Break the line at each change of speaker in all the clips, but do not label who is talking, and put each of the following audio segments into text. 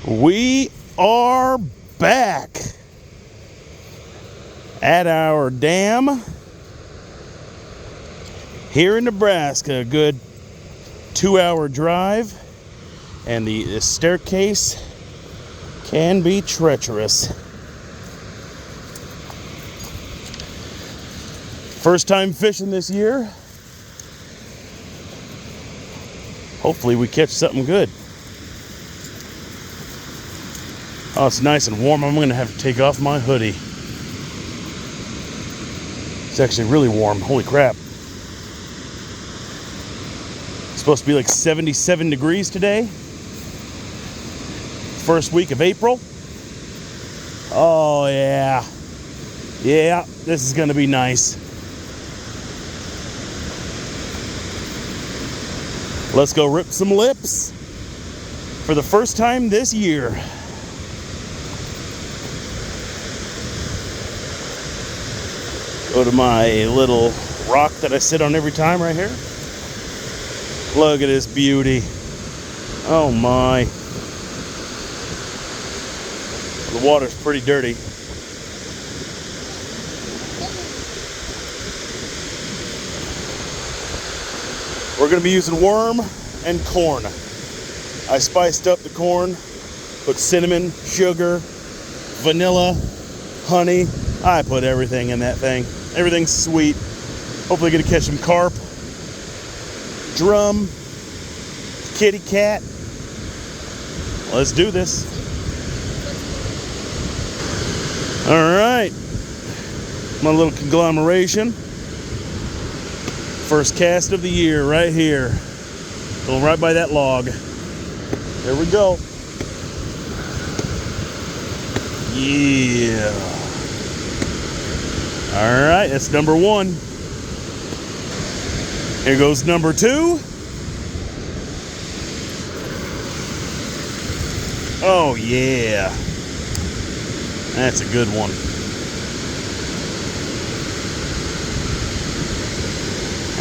We are back at our dam here in Nebraska. A good 2-hour drive, and the staircase can be treacherous. First time fishing this year. Hopefully we catch something good. Oh, it's nice and warm. I'm gonna have to take off my hoodie. It's actually really warm. Holy crap. It's supposed to be like 77 degrees today. First week of April. Oh yeah. Yeah, this is gonna be nice. Let's go rip some lips for the first time this year. Go to my little rock that I sit on every time right here. Look at this beauty. Oh my. The water's pretty dirty. We're going to be using worm and corn. I spiced up the corn, put cinnamon, sugar, vanilla, honey. I put everything in that thing. Everything's sweet. Hopefully gonna catch some carp, drum, kitty cat. Let's do this. All right, my little conglomeration. First cast of the year right here. Going right by that log. There we go. Yeah. All right, that's number one. Here goes number two. Oh yeah. That's a good one.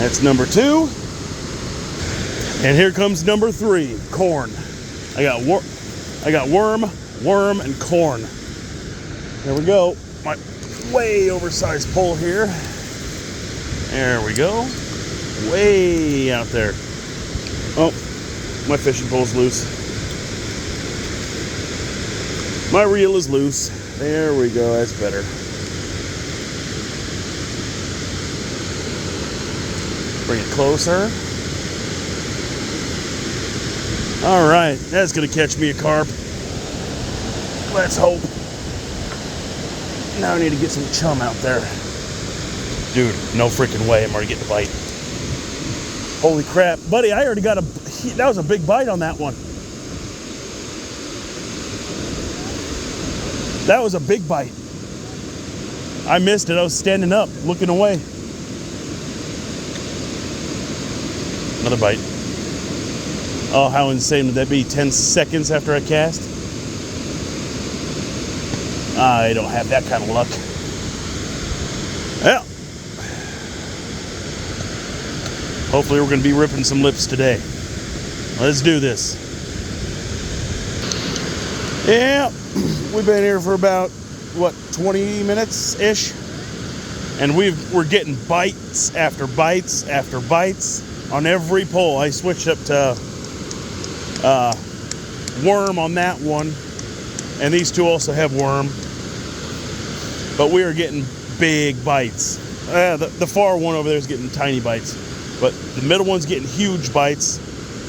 That's number two. And here comes number three, corn. I got worm, and corn. There we go. My way oversized pole here. There we go. Way out there. Oh, my fishing pole's loose. My reel is loose. There we go. That's better. Bring it closer. All right, that's gonna catch me a carp. Let's hope. Now I need to get some chum out there. Dude, no freaking way I'm already getting a bite. Holy crap. Buddy, I already got that was a big bite on that one. That was a big bite. I missed it. I was standing up, looking away. Another bite. Oh, how insane would that be? 10 seconds after I cast? I don't have that kind of luck. Well, hopefully we're going to be ripping some lips today. Let's do this. Yeah, we've been here for about, 20 minutes-ish? And we're getting bites after bites after bites on every pole. I switched up to worm on that one. And these two also have worm. But we are getting big bites. The far one over there is getting tiny bites. But the middle one's getting huge bites.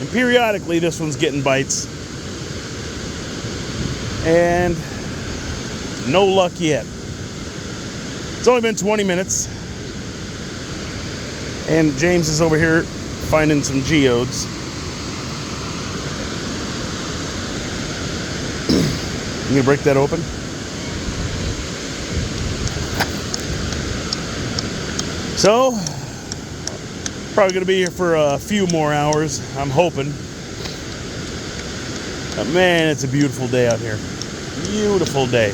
And periodically this one's getting bites. And no luck yet. It's only been 20 minutes. And James is over here finding some geodes. You gonna break that open? So, probably gonna be here for a few more hours, I'm hoping. But man, it's a beautiful day out here. Beautiful day.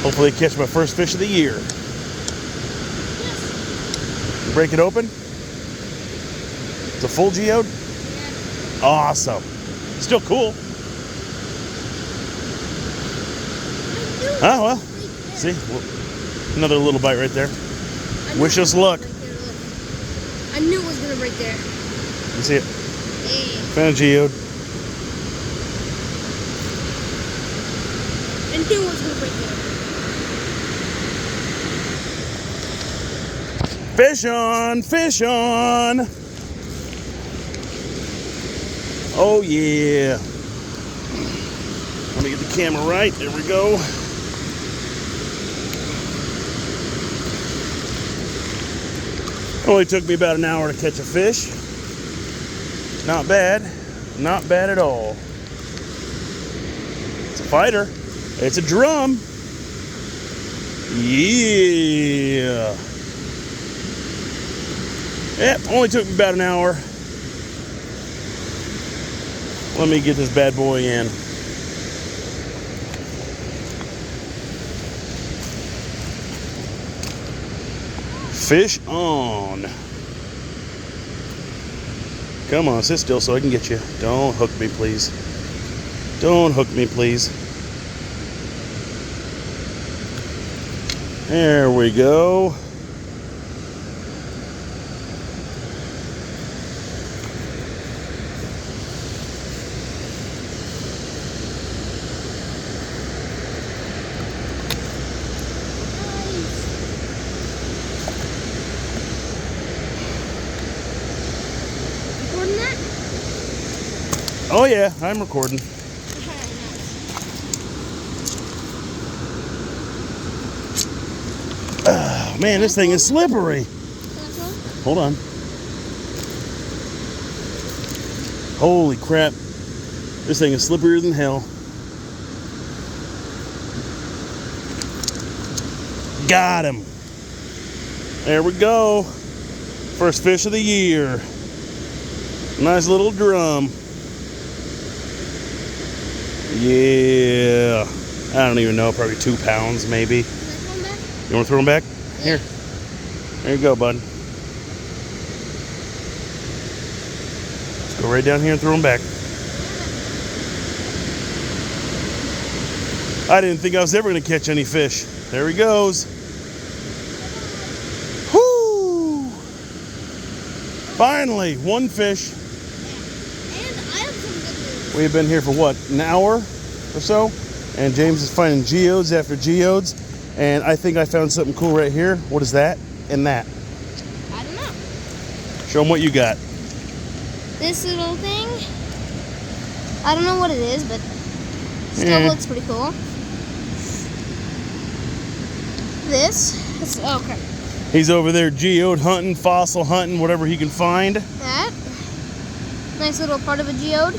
Hopefully catch my first fish of the year. Yes. Break it open. It's a full geode?
Yeah.
Awesome. Still cool. Oh, well. See? Another little bite right there. Wish us luck.
I knew it was going to break there.
You see it?
Hey.
Found a geode.
I knew it was going to break there.
Fish on! Fish on! Oh, yeah. Let me get the camera right. There we go. It only took me about an hour to catch a fish. Not bad. Not bad at all. It's a fighter. It's a drum. Yeah. Yep, only took me about an hour. Let me get this bad boy in. Fish on. Come on, sit still so I can get you. Don't hook me, please. Don't hook me, please. There we go.
Recording that?
Oh yeah, I'm recording. Oh, man, this thing is slippery. Hold on. Holy crap. This thing is slipperier than hell. Got him. There we go. First fish of the year. Nice little drum. Yeah. I don't even know, probably 2 pounds maybe. You want to throw them back? Here. There you go, bud. Let's go right down here and throw them back. I didn't think I was ever going to catch any fish. There he goes. Whoo! Finally, one fish.
And I have some good news.
We've been here for what, an hour or so? And James is finding geodes after geodes. And I think I found something cool right here. What is that and that?
I don't know.
Show them what you got.
This little thing. I don't know what it is, but still looks pretty cool. This. Oh, okay.
He's over there geode hunting, fossil hunting, whatever he can find.
That. Nice little part of a geode.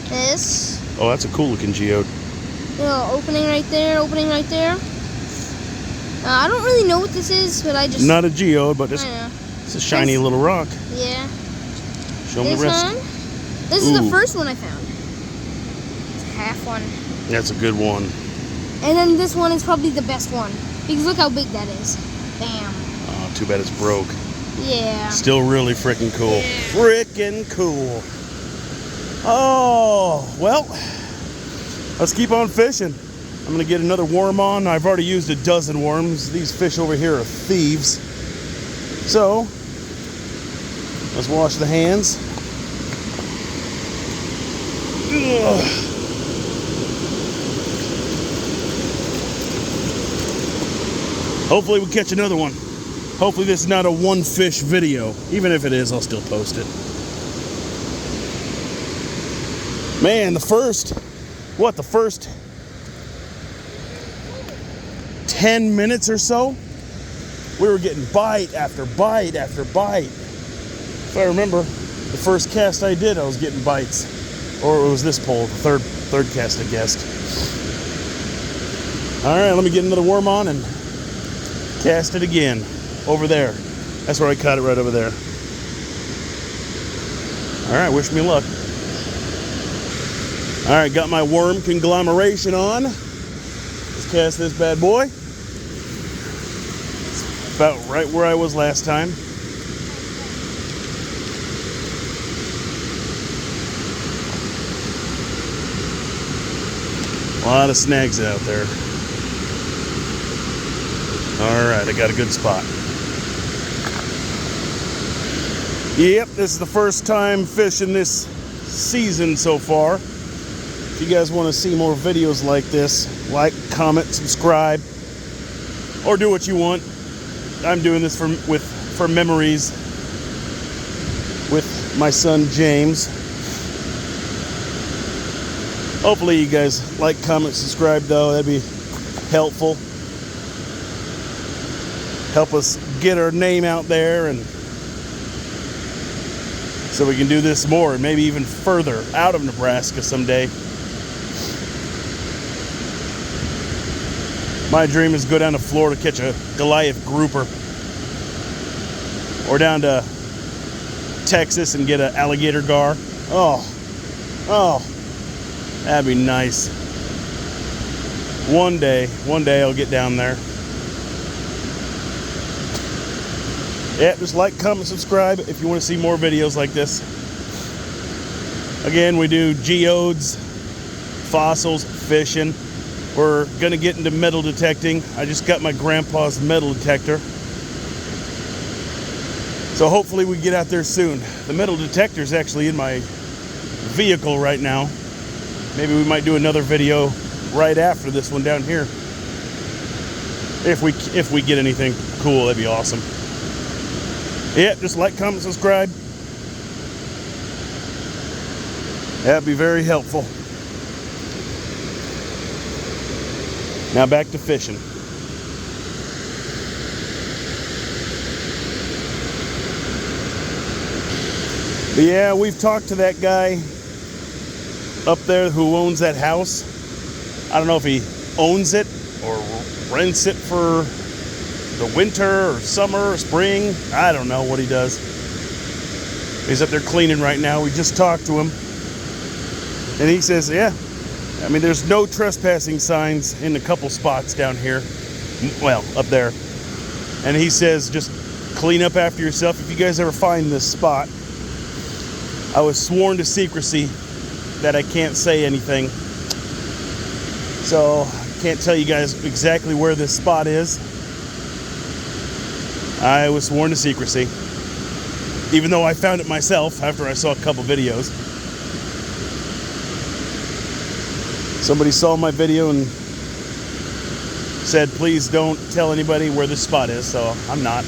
This.
Oh, that's a cool looking geode.
Little opening right there, opening right there. I don't really know what this is, but I just...
Not a geode, but it's a shiny little rock.
Yeah.
Show him the rest.
One. This is the first one I found. It's a half one.
That's a good one.
And then this one is probably the best one. Because look how big that is. Bam.
Oh, too bad it's broke.
Yeah.
Still really freaking cool.
Yeah.
Freaking cool. Oh, well, let's keep on fishing. I'm going to get another worm on. I've already used a dozen worms. These fish over here are thieves. So, let's wash the hands. Ugh. Hopefully we catch another one. Hopefully this is not a one fish video. Even if it is, I'll still post it. Man, the first 10 minutes or so, we were getting bite after bite after bite. If I remember, the first cast I did, I was getting bites. Or it was this pole, the third cast I guessed. All right, let me get another worm on and cast it again over there. That's where I caught it, right over there. All right, wish me luck. All right, got my worm conglomeration on. Let's cast this bad boy. It's about right where I was last time. A lot of snags out there. Alright, I got a good spot. Yep, this is the first time fishing this season so far. If you guys want to see more videos like this, like, comment, subscribe, or do what you want. I'm doing this for memories with my son James. Hopefully you guys like, comment, subscribe though. That'd be helpful. Help us get our name out there, and so we can do this more and maybe even further out of Nebraska someday. My dream is to go down to Florida, catch a Goliath grouper, or down to Texas and get an alligator gar. Oh, that'd be nice. One day I'll get down there. Yeah, just like, comment, subscribe if you want to see more videos like this. Again, we do geodes, fossils, fishing. We're gonna get into metal detecting. I just got my grandpa's metal detector, so hopefully we get out there soon. The metal detector is actually in my vehicle right now. Maybe we might do another video right after this one down here. If we get anything cool, that'd be awesome. Yeah, just like, comment, subscribe. That'd be very helpful. Now back to fishing. But yeah, we've talked to that guy up there who owns that house. I don't know if he owns it or rents it for the winter or summer or spring. I don't know what he does. He's up there cleaning right now. We just talked to him, and he says, yeah, I mean, there's no trespassing signs in a couple spots down here. Well, up there. And he says, just clean up after yourself. If you guys ever find this spot, I was sworn to secrecy that I can't say anything. So I can't tell you guys exactly where this spot is. I was sworn to secrecy, even though I found it myself after I saw a couple videos. Somebody saw my video and said, please don't tell anybody where this spot is, so I'm not.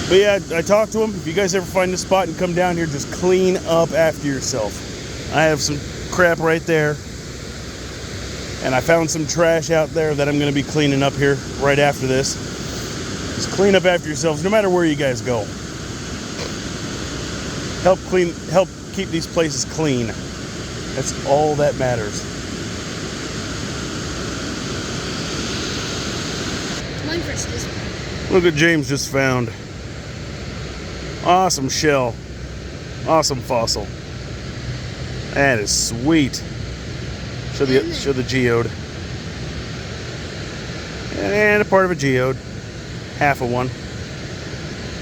But yeah, I talked to him. If you guys ever find this spot and come down here, just clean up after yourself. I have some crap right there, and I found some trash out there that I'm going to be cleaning up here right after this. Just clean up after yourselves, no matter where you guys go. Help keep these places clean. That's all that matters.
Mine first, this one.
Look what James just found. Awesome shell. Awesome fossil. That is sweet. Show the geode. And a part of a geode. Half of one.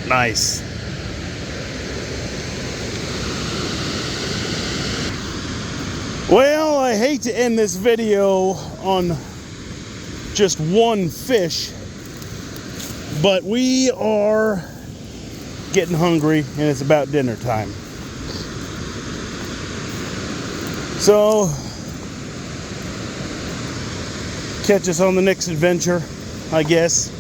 Nice. Well, I hate to end this video on just one fish, but we are getting hungry and it's about dinner time. So, catch us on the next adventure, I guess.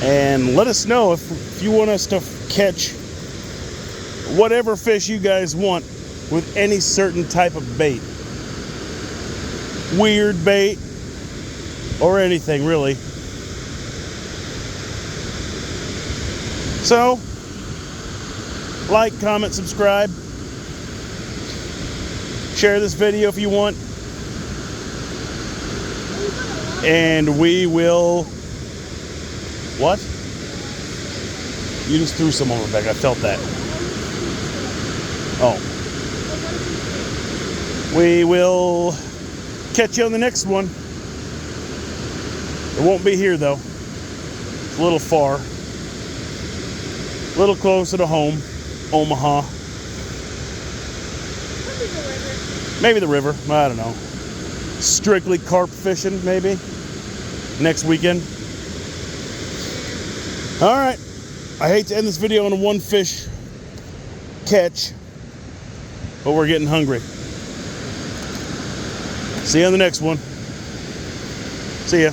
And let us know if you want us to catch whatever fish you guys want with any certain type of bait. Weird bait or anything really. So, like, comment, subscribe. Share this video if you want. And we will... What? You just threw some over back. I felt that. Oh. We will catch you on the next one. It won't be here though. It's a little far. A little closer to home, Omaha.
Probably the river.
Maybe the river, I don't know. Strictly carp fishing, maybe, next weekend. All right, I hate to end this video on a one fish catch, but we're getting hungry. See you on the next one. See ya.